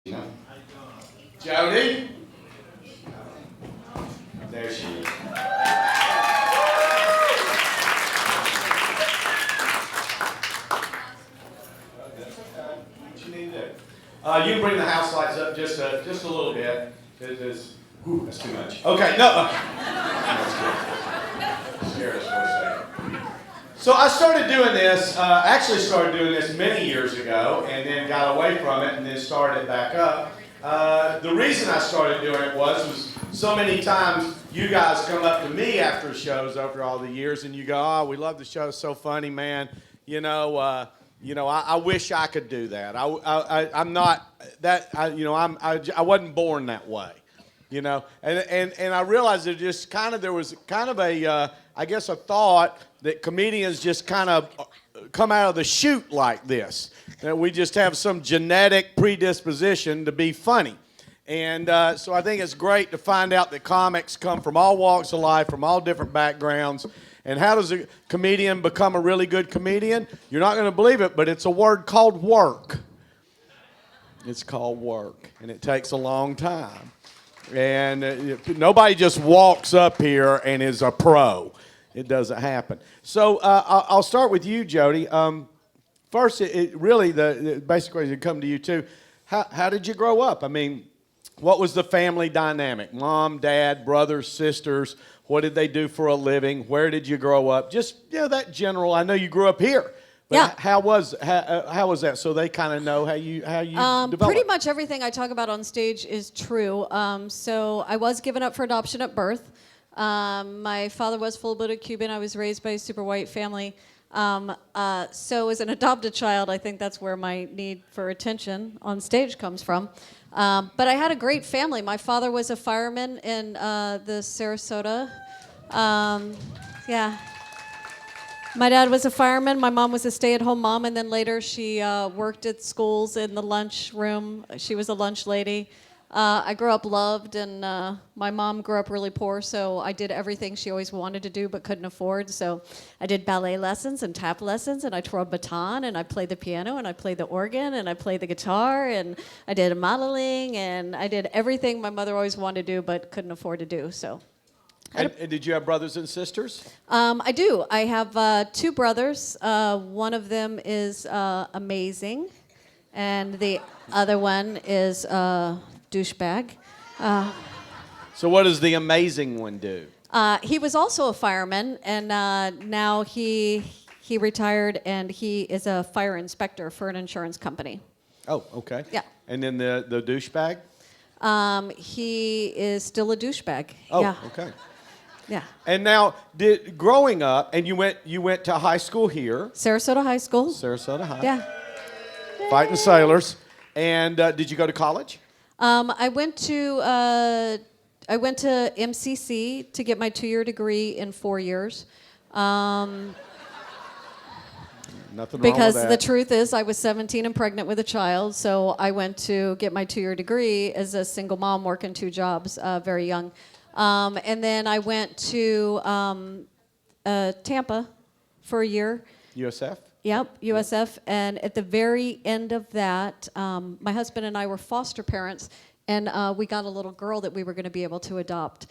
No. Jodi? There she is. What you need to do? You can bring the house lights up just a little bit. That's too much. Okay, no. That's good. Scared us for a second. So I started doing this, actually started doing this many years ago, and then got away from it, and then started it back up. The reason I started doing it was so many times you guys come up to me after shows over all the years, and you go, "Oh, we love the show, it's so funny, man. I wish I could do that. I'm not that. I wasn't born that way." And I realized there was kind of a I guess a thought that comedians just kind of come out of the chute like this, that we just have some genetic predisposition to be funny. And so I think it's great to find out that comics come from all walks of life, from all different backgrounds. And how does a comedian become a really good comedian? You're not going to believe it, but it's a word called work. It's called work, and it takes a long time. And nobody just walks up here and is a pro. It doesn't happen. So I'll start with you, Jodi. First, the basic question come to you too. How did you grow up? I mean, what was the family dynamic? Mom, dad, brothers, sisters. What did they do for a living? Where did you grow up? Just that general. I know you grew up here. But yeah. How was that? So they kind of know how you developed. Pretty much everything I talk about on stage is true. So I was given up for adoption at birth. My father was full-blooded Cuban. I was raised by a super white family. So as an adopted child, I think that's where my need for attention on stage comes from. But I had a great family. My father was a fireman in the Sarasota. Yeah. My dad was a fireman. My mom was a stay-at-home mom, and then later she worked at schools in the lunch room. She was a lunch lady. I grew up loved, and my mom grew up really poor, so I did everything she always wanted to do but couldn't afford. So I did ballet lessons and tap lessons, and I twirled baton, and I played the piano, and I played the organ, and I played the guitar, and I did modeling, and I did everything my mother always wanted to do but couldn't afford to do. So. And did you have brothers and sisters? I do. I have two brothers. One of them is amazing, and the other one is douchebag. So what does the amazing one do? He was also a fireman, and now he retired, and he is a fire inspector for an insurance company. Oh, okay. Yeah. And then the douchebag? He is still a douchebag. Oh, yeah. okay. Yeah. And now, growing up, and you went to high school here. Sarasota High School. Sarasota High. Yeah. Fighting Sailors. And did you go to college? I went to MCC to get my 2-year degree in 4 years. Nothing wrong Because with that. the truth is, I was 17 and pregnant with a child, so I went to get my 2-year degree as a single mom working 2 jobs, very young. And then I went to Tampa for a year. USF? Yep, USF. And at the very end of that, my husband and I were foster parents, and we got a little girl that we were going to be able to adopt.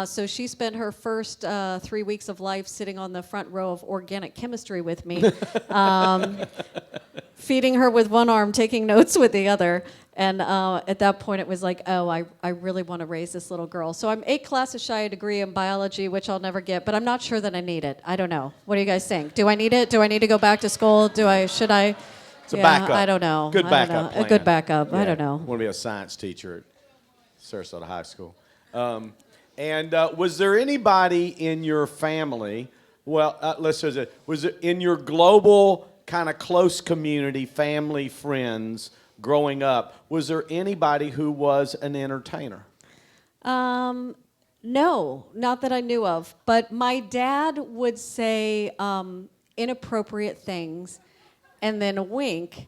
So she spent her first 3 weeks of life sitting on the front row of organic chemistry with me, feeding her with one arm, taking notes with the other. And at that point, it was like, oh, I really want to raise this little girl. So I'm 8 classes shy a degree in biology, which I'll never get, but I'm not sure that I need it. I don't know. What do you guys think? Do I need it? Do I need to go back to school? Should I? It's a backup. I don't know. Good backup plan. A good backup. Yeah. I don't know. I want to be a science teacher at Sarasota High School. And was there anybody in your family, let's say this, was it in your global kind of close community, family, friends, growing up, was there anybody who was an entertainer? No, not that I knew of. But my dad would say inappropriate things and then wink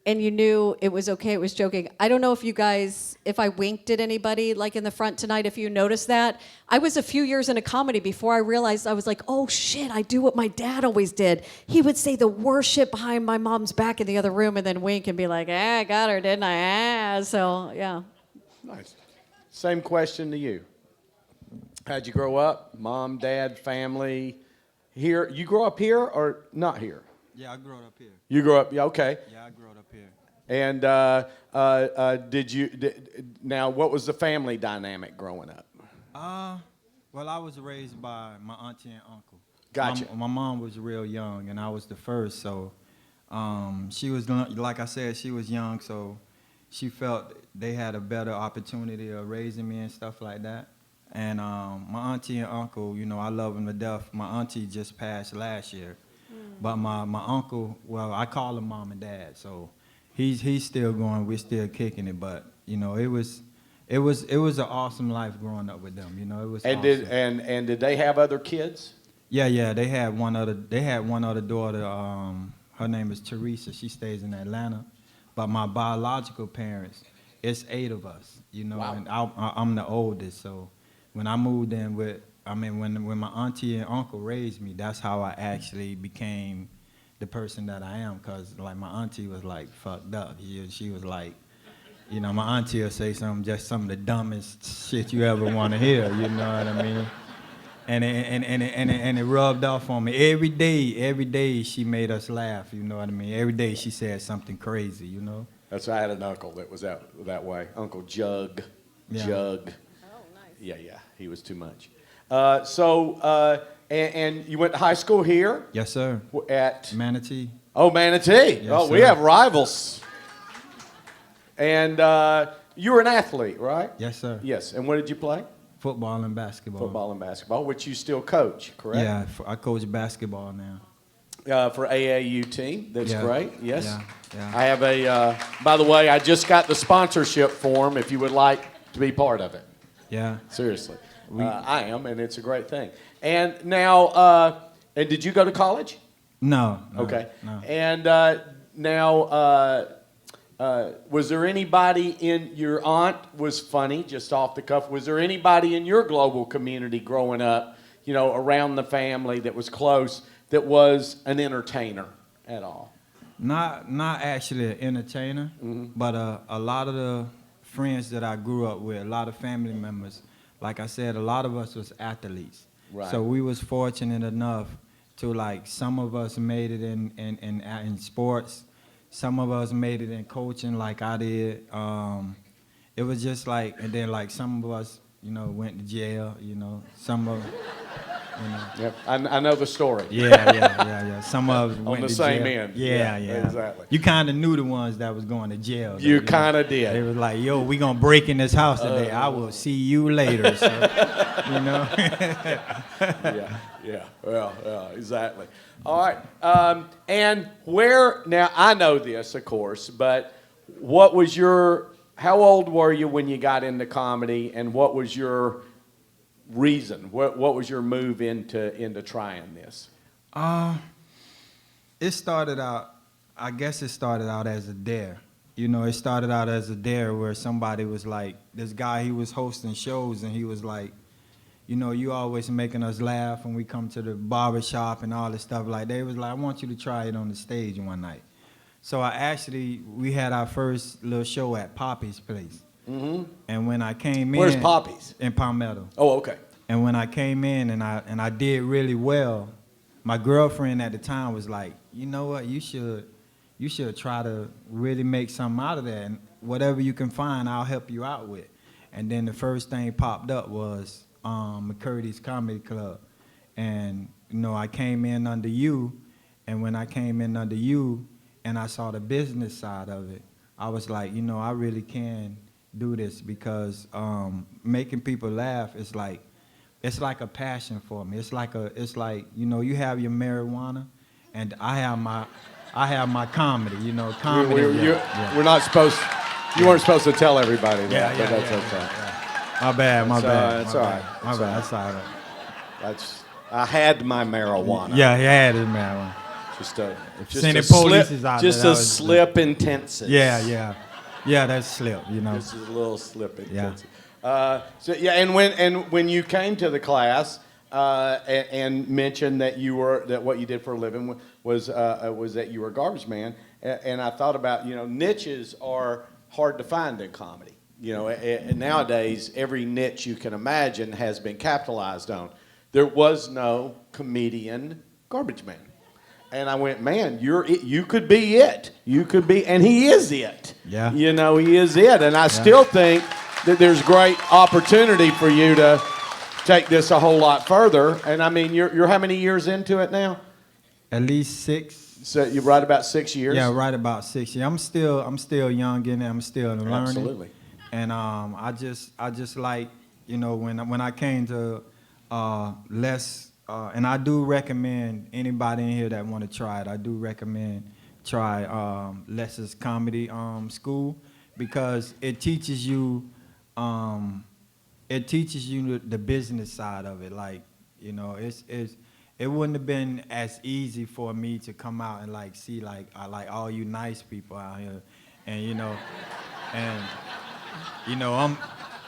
and you knew it was okay, it was joking. I don't know if you guys, if I winked at anybody like in the front tonight, if you noticed that. I was a few years into comedy before I realized I was like, oh shit, I do what my dad always did. He would say the worst shit behind my mom's back in the other room and then wink and be like, I got her, didn't I? So, yeah. Nice. Same question to you. How'd you grow up? Mom, dad, family? Here? You grew up here or not here? Yeah, I grew up here. You grew up, yeah, okay. Yeah, I grew up here. And now what was the family dynamic growing up? Well, I was raised by my auntie and uncle. Gotcha. My mom was real young, and I was the first, so she was, like I said, she was young, so she felt they had a better opportunity of raising me and stuff like that. And my auntie and uncle, you know, I love them to death. My auntie just passed last year. But my uncle, well, I call him mom and dad, so he's still going, we're still kicking it. But you know, it was an awesome life growing up with them. You know, it was. And awesome. did they have other kids? Yeah, they had one other daughter. Her name is Teresa. She stays in Atlanta. But my biological parents, it's 8 of us. You know, Wow. and I'm the oldest. So when I moved in when my auntie and uncle raised me, that's how I actually became the person that I am. Cause like my auntie was like fucked up. She was like, you know, my auntie will say some of the dumbest shit you ever want to hear. You know what I mean? And it rubbed off on me. Every day she made us laugh. You know what I mean? Every day she said something crazy. You know? That's I had an uncle that was that way. Uncle Jug. Yeah. Jug. Oh, nice. Yeah, he was too much. And you went to high school here Yes, sir. at Manatee. Manatee. Yes, We sir. have rivals. And you were an athlete, right? Yes, sir. Yes. And what did you play? Football and basketball. Football and basketball, which you still coach, correct? Yeah, I coach basketball now. For AAU team. That's Yeah. great. Yes. Yeah. I have by the way, I just got the sponsorship form if you would like to be part of it. Yeah. Seriously. I am, and it's a great thing. And now, and did you go to college? No. Okay. No. And now, was there anybody in your aunt was funny, just off the cuff? Was there anybody in your global community growing up, you know, around the family that was close, that was an entertainer at all? Not actually an entertainer, but a lot of the friends that I grew up with, a lot of family members, like I said, a lot of us was athletes. Right. So we was fortunate enough to, like, some of us made it in sports, some of us made it in coaching like I did. It was just like, and then like some of us, you know, went to jail, you know, some of, you know. Yep, I know the story. Yeah. Some of us went On the to same jail. end. Yeah. Exactly. You kind of knew the ones that was going to jail. though, You know. kind of They did. was like, yo, we gonna break in this house today. I will see you later. So, you know. Yeah. Well, exactly. All right. And where, now I know this, of course, but how old were you when you got into comedy, and what was your reason? What was your move into trying this? It started out, I guess it started out as a dare. You know, it started out as a dare where somebody was like, this guy, he was hosting shows, and he was like, you know, you always making us laugh when we come to the barber shop and all this stuff. Like, they was like, I want you to try it on the stage one night. So we had our first little show at Poppy's place. Mm-hmm. And when I came in. Where's Poppy's? In Palmetto. Oh, okay. And when I came in and I did really well, my girlfriend at the time was like, you know what, you should try to really make something out of that. And whatever you can find, I'll help you out with. And then the first thing popped up was McCurdy's Comedy Club. And, you know, I came in under you, and when I came in under you and I saw the business side of it, I was like, you know, I really can do this, because making people laugh is like, it's like a passion for me. It's like you know, you have your marijuana, and I have my comedy. You know, comedy. We're not supposed. You weren't supposed to tell everybody that, but that's okay. Yeah. My bad. That's all right. My bad. That's all right. I had my marijuana. Yeah, he had his marijuana. Just a Sending slip, police out just there, a that was- slip intensive. Yeah, that's slip, you know. Just a little slip Yeah. intensive. And when you came to the class and mentioned that what you did for a living was that you were a garbage man, and I thought about, niches are hard to find in comedy. And nowadays every niche you can imagine has been capitalized on. There was no comedian garbage man. And I went, man, you could be it. You could be, and he is it. Yeah. He is it. And I still think that there's great opportunity for you to take this a whole lot further. And I mean, you're how many years into it now? At least 6. So you're right about 6 years? Yeah, right about 6 years. I'm still young in it. I'm still learning. Absolutely. And I just like, when I came to and I do recommend anybody in here that want to try it. I do recommend try Les's Comedy School, because it teaches you the business side of it. Like, it wouldn't have been as easy for me to come out and like see like all you nice people out here, and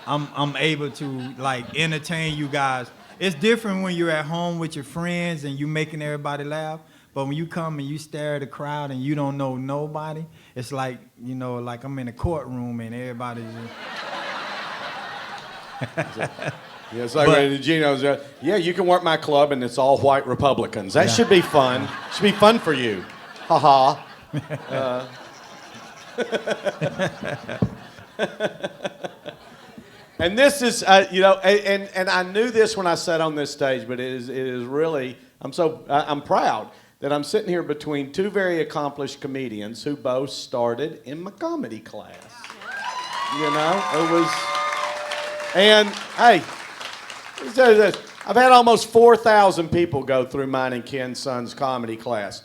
I'm able to like entertain you guys. It's different when you're at home with your friends and you making everybody laugh. But when you come and you stare at the crowd and you don't know nobody, it's like, like I'm in a courtroom and everybody's. Yeah, it's like when Gino's, you can work my club and it's all white Republicans. That should be fun. Should be fun for you. Ha ha. And this is, and I knew this when I sat on this stage, but it is really, I'm proud that I'm sitting here between two very accomplished comedians who both started in my comedy class. It was, and hey, I've had almost 4,000 people go through mine and Ken's son's comedy class.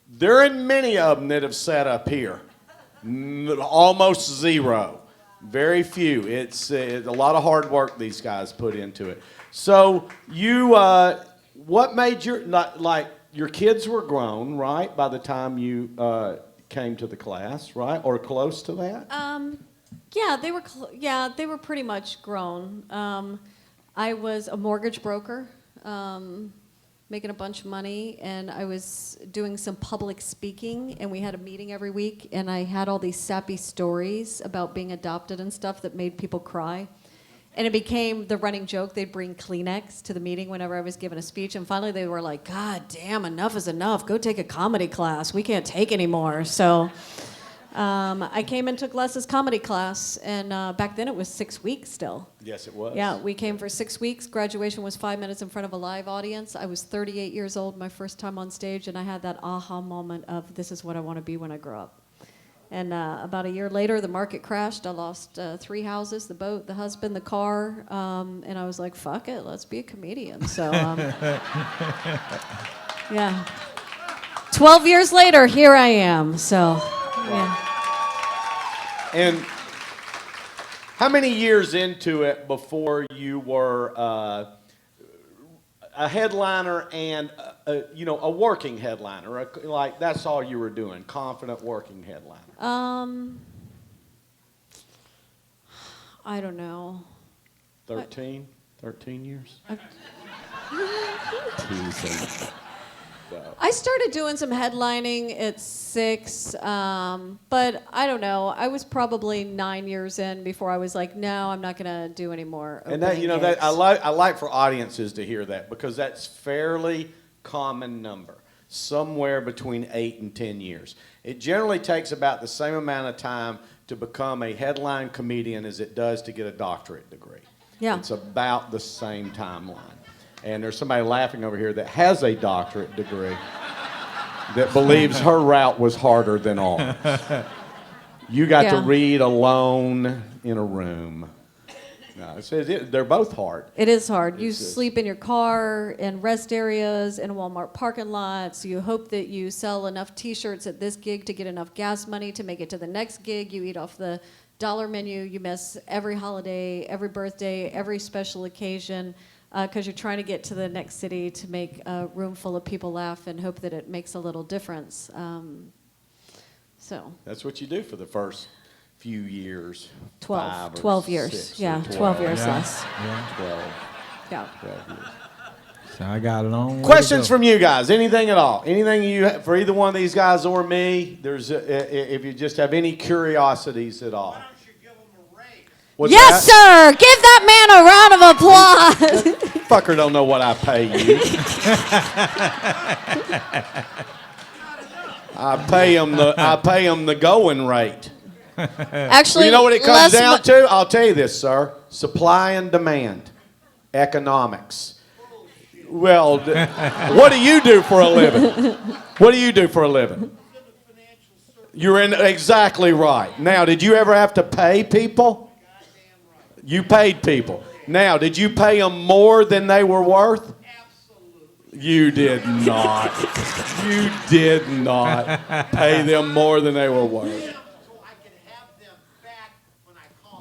There aren't many of them that have sat up here. Almost zero. Very few. It's a lot of hard work these guys put into it. So what made your kids were grown, right, by the time you came to the class, right, or close to that? Yeah, they were pretty much grown. I was a mortgage broker, making a bunch of money, and I was doing some public speaking, and we had a meeting every week, and I had all these sappy stories about being adopted and stuff that made people cry. And it became the running joke. They'd bring Kleenex to the meeting whenever I was giving a speech, and finally they were like, God damn, enough is enough. Go take a comedy class. We can't take anymore. So I came and took Les's comedy class, and back then it was 6 weeks still. Yes, it was. Yeah, we came for 6 weeks. Graduation was 5 minutes in front of a live audience. I was 38 years old, my first time on stage, and I had that aha moment of this is what I want to be when I grow up. And about a year later, the market crashed. I lost 3 houses, the boat, the husband, the car, and I was like, fuck it, let's be a comedian. So, yeah. 12 years later, here I am, so... Yeah. And how many years into it before you were a headliner and a working headliner? Like that's all you were doing, confident working headliner. I don't know. 13 years. I started doing some headlining at 6, but I don't know. I was probably 9 years in before I was like, no, I'm not going to do any more. And that gigs. I like for audiences to hear that, because that's fairly common number, somewhere between 8 and 10 years. It generally takes about the same amount of time to become a headline comedian as it does to get a doctorate degree. Yeah. It's about the same timeline. And there's somebody laughing over here that has a doctorate degree that believes her route was harder than ours. You got to read alone in a room. No, they're both hard. It is hard. You sleep in your car, in rest areas, in Walmart parking lots. You hope that you sell enough T-shirts at this gig to get enough gas money to make it to the next gig. You eat off the dollar menu. You miss every holiday, every birthday, every special occasion. because you're trying to get to the next city to make a room full of people laugh and hope that it makes a little difference. So That's what you do for the first few years. 12, 5 or 12 years. 6 or Yeah, 12 years less. Yeah. 12. Yeah. 12 years. So I got a long way to Questions go. from you guys? Anything at all? Anything you for either one of these guys or me? If you just have any curiosities at all. What's Yes, that? sir. Give that man a round of applause. Fucker don't know what I pay you. I pay him the going rate. Actually, You know what it comes less down mo- to? I'll tell you this, sir. Supply and demand. Economics. Well, what do you do for a living? What do you do for a living? You're in exactly right. Now, did you ever have to pay people? You paid people. Now, did you pay them more than they were worth? You did not. You did not pay them more than they were worth.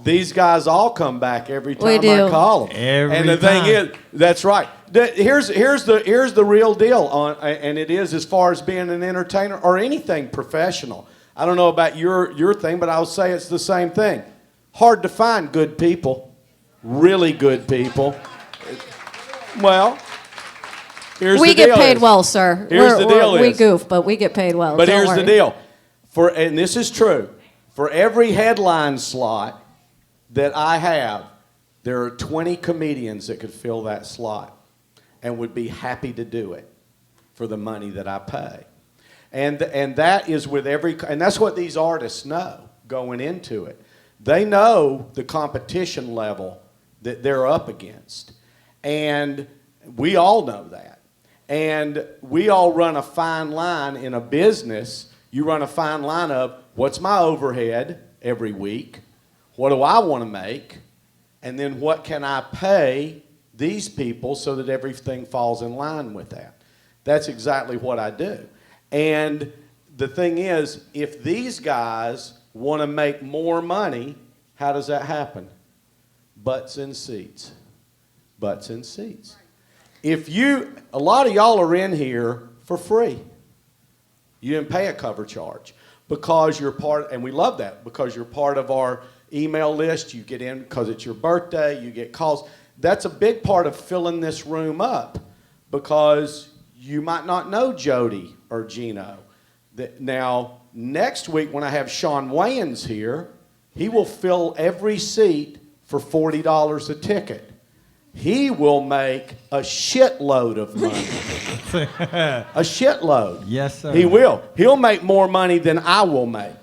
These guys all come back every time We do. I call them. Every and the thing time. is, that's right. Here's the real deal on, and it is as far as being an entertainer or anything professional. I don't know about your thing, but I'll say it's the same thing. Hard to find good people, really good people. Well, here's we the get deal paid is- well, sir. Here's the deal We is- goof, but we get paid well. But Don't here's worry. the deal. And this is true. For every headline slot that I have, there are 20 comedians that could fill that slot and would be happy to do it for the money that I pay. And that is with and that's what these artists know going into it. They know the competition level that they're up against. And we all know that. And we all run a fine line in a business. You run a fine line of what's my overhead every week? What do I want to make? And then what can I pay these people so that everything falls in line with that? That's exactly what I do. And the thing is, if these guys want to make more money, how does that happen? Butts in seats. Butts in seats. A lot of y'all are in here for free. You didn't pay a cover charge because you're part, and we love that, because you're part of our email list. You get in because it's your birthday, you get calls. That's a big part of filling this room up, because you might not know Jodi or Gino. Now, next week when I have Sean Wayans here, he will fill every seat for $40 a ticket. He will make a shitload of money. A shitload. Yes, sir. He will. He'll make more money than I will make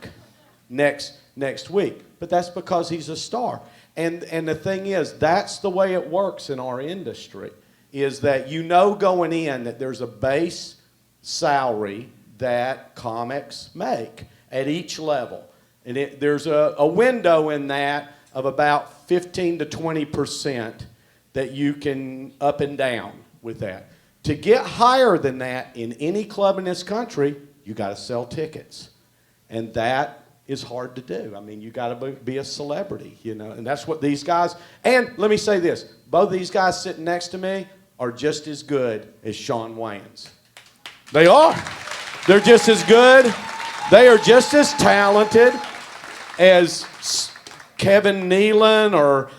next week. But that's because he's a star. And the thing is, that's the way it works in our industry, is that you know going in that there's a base salary that comics make at each level. And there's a window in that of about 15 to 20% that you can up and down with that. To get higher than that in any club in this country, you got to sell tickets. And that is hard to do. I mean, you got to be a celebrity, you know, and that's what these guys, and let me say this, both these guys sitting next to me are just as good as Sean Wayans. They are. They're just as good. They are just as talented as Kevin Nealon or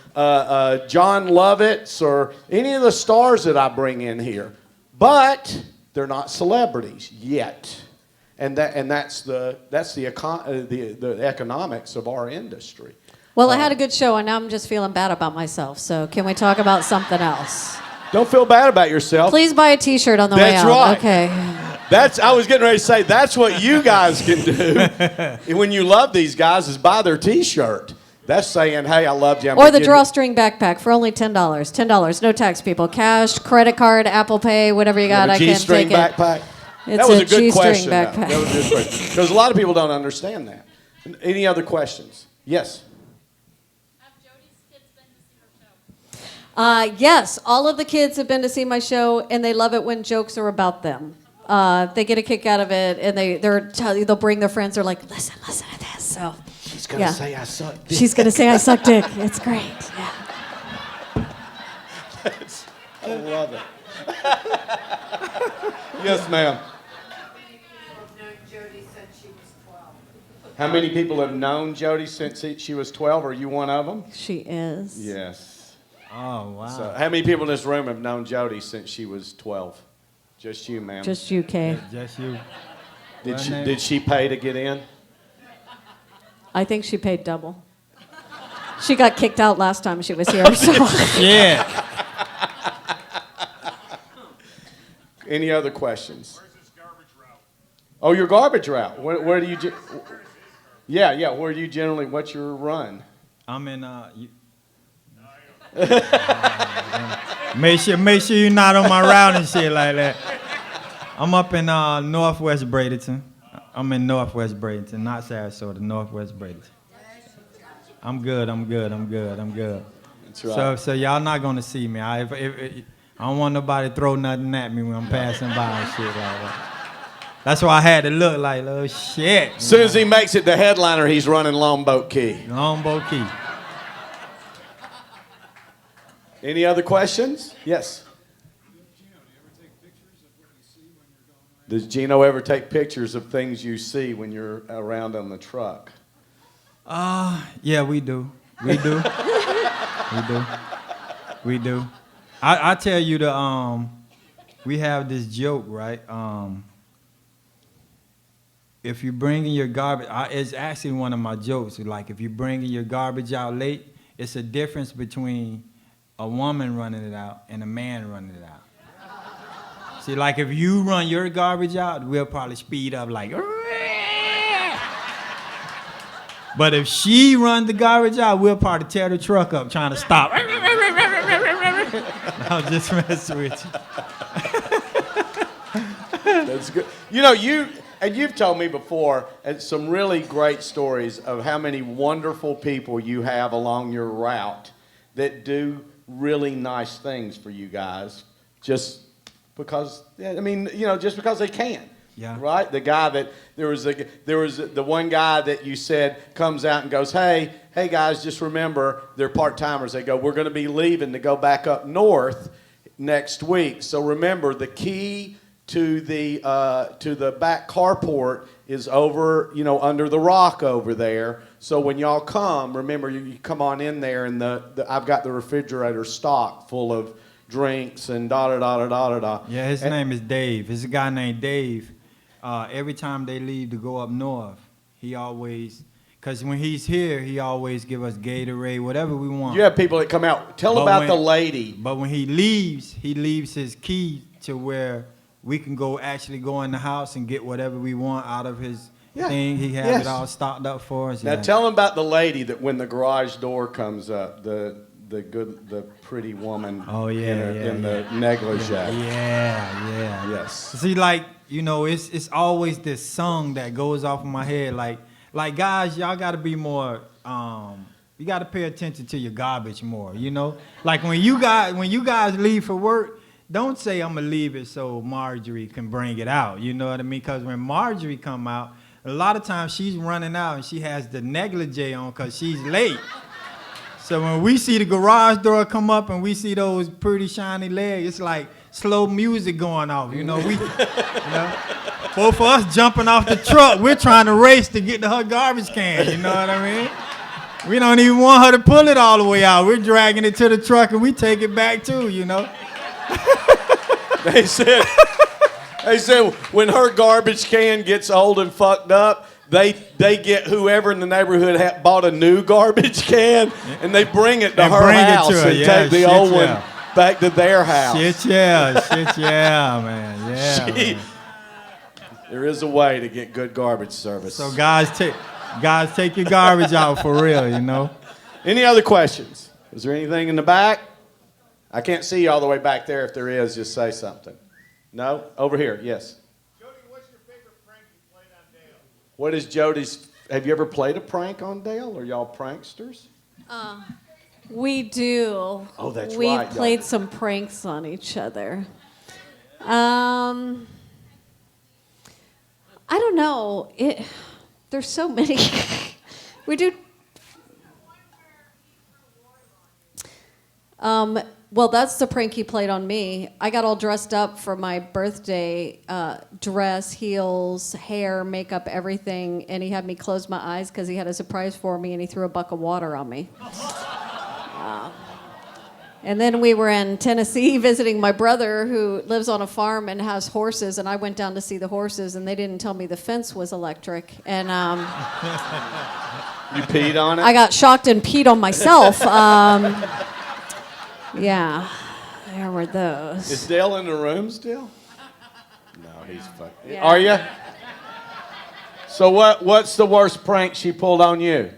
John Lovitz or any of the stars that I bring in here. But they're not celebrities yet. And that's the economics of our industry. Well, I had a good show, and now I'm just feeling bad about myself. So can we talk about something else? Don't feel bad about yourself. Please buy a T-shirt on the way That's out. right. Okay. I was getting ready to say, that's what you guys can do when you love these guys, is buy their T-shirt. That's saying, hey, I loved you. Or the drawstring backpack for only $10. $10, no tax, people. Cash, credit card, Apple Pay, whatever you got, I can G-string take it. backpack. It's That was a a good G-string question. Though. backpack. That was a good question. Because a lot of people don't understand that. Any other questions? Yes. Have Jodi's kids been to see her show? Yes, all of the kids have been to see my show, and they love it when jokes are about them. They get a kick out of it, and they'll bring their friends. They're like, listen to this. So She's going to say I suck dick. she's gonna say I suck dick. It's great. Yeah. I love it. Yes, ma'am. How many people have known Jodi since she was 12? Are you one of them? She is. Yes. Oh, wow. So, how many people in this room have known Jodi since she was 12? Just you, ma'am. Just you, Kay. Just you. Did she pay to get in? I think she paid double. She got kicked out last time she was here, so. Yeah. Any other questions? Where's this garbage route? Oh, your garbage route. Where do you? Yeah. Where do you generally? What's your run? I'm in. Make sure you're not on my route and shit like that. I'm up in Northwest Bradenton. I'm in Northwest Bradenton, not Sarasota, Northwest Bradenton. I'm good. That's right. So y'all not gonna see me. I don't want nobody to throw nothing at me when I'm passing by and shit like that. That's why I had to look like, oh shit. As soon as he makes it to headliner, he's running Longboat Key. Longboat Key. Any other questions? Yes. Does Gino ever take pictures of things you see when you're around on the truck? Yeah, we do. We do. I tell you we have this joke, right? If you bring in your garbage, it's actually one of my jokes. Like if you bring in your garbage out late, it's a difference between a woman running it out and a man running it out. See, like if you run your garbage out, we'll probably speed up like. But if she runs the garbage out, we'll probably tear the truck up trying to stop. I'll just mess with you. That's good. You know, you've told me before some really great stories of how many wonderful people you have along your route that do really nice things for you guys just because, just because they can. Yeah. Right? The guy that there was the one guy that you said comes out and goes, hey guys, just remember they're part-timers. They go, we're going to be leaving to go back up north next week. So remember the key to the back carport is over, under the rock over there. So when y'all come, remember you come on in there and I've got the refrigerator stocked full of drinks and da. Yeah, his name is Dave. It's a guy named Dave. Every time they leave to go up north, he always, because when he's here, he always give us Gatorade, whatever we want. You have people that come out. Tell about the lady. But when he leaves his key to where we can actually go in the house and get whatever we want out of his thing. He has it all stocked up for us. Now tell him about the lady that when the garage door comes up, the pretty woman in the negligee. Yeah. Yes. See, like, it's always this song that goes off in my head. Like guys, y'all got to be more. You got to pay attention to your garbage more. Like when you guys leave for work, don't say I'm gonna leave it so Marjorie can bring it out. You know what I mean? Because when Marjorie come out, a lot of times she's running out and she has the negligee on because she's late. So when we see the garage door come up and we see those pretty shiny legs, it's like slow music going off. Both of us jumping off the truck, we're trying to race to get to her garbage can. You know what I mean? We don't even want her to pull it all the way out. We're dragging it to the truck and we take it back too. They said when her garbage can gets old and fucked up, they get whoever in the neighborhood bought a new garbage can and they bring it to her house and take the old one back to their house. Shit yeah, man. Yeah. There is a way to get good garbage service. So guys, take your garbage out for real. Any other questions? Is there anything in the back? I can't see you all the way back there. If there is, just say something. No? Over here, yes. Jodi, what's your favorite prank you played on Dale? What is Jodi's? Have you ever played a prank on Dale? Are y'all pranksters? We do. Oh, that's right. We've played some pranks on each other. I don't know. There's so many. We do. Well, that's the prank he played on me. I got all dressed up for my birthday, dress, heels, hair, makeup, everything, and he had me close my eyes because he had a surprise for me, and he threw a bucket of water on me. And then we were in Tennessee visiting my brother who lives on a farm and has horses, and I went down to see the horses, and they didn't tell me the fence was electric. And You peed on it? I got shocked and peed on myself. Yeah, there were those. Is Dale in the room still? No, he's fucking. Yeah. Are you? So what's the worst prank she pulled on you?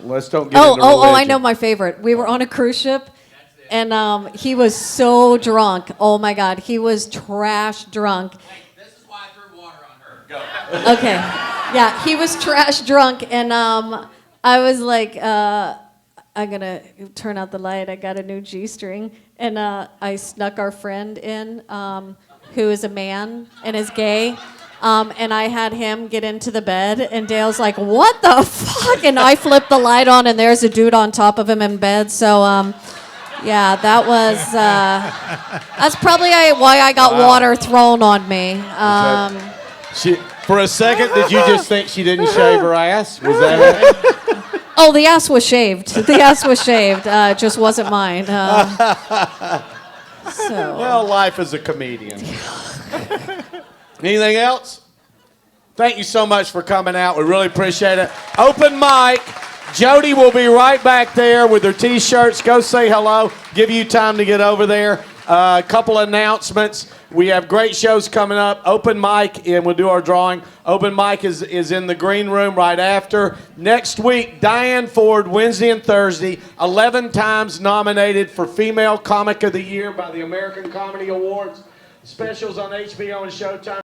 Let's don't get into Oh, I religion. know my favorite. We were on a cruise ship, and he was so drunk. Oh my God, he was trash drunk. This is why I threw water on her. Go. Okay, yeah, he was trash drunk, and I was like, I'm gonna turn out the light. I got a new G-string, and I snuck our friend in, who is a man and is gay. And I had him get into the bed, and Dale's like, "What the fuck?" And I flipped the light on, and there's a dude on top of him in bed. So, yeah, that was that's probably why I got water thrown on me. For a second, did you just think she didn't shave her ass? Was that it? Oh, the ass was shaved. The ass was shaved. It just wasn't mine. So. Well, life is a comedian. Anything else? Thank you so much for coming out. We really appreciate it. Open mic. Jodi will be right back there with her T-shirts. Go say hello. Give you time to get over there. A couple announcements. We have great shows coming up. Open mic, and we'll do our drawing. Open mic is in the green room right after. Next week, Diane Ford, Wednesday and Thursday, 11 times nominated for Female Comic of the Year by the American Comedy Awards. Specials on HBO and Showtime.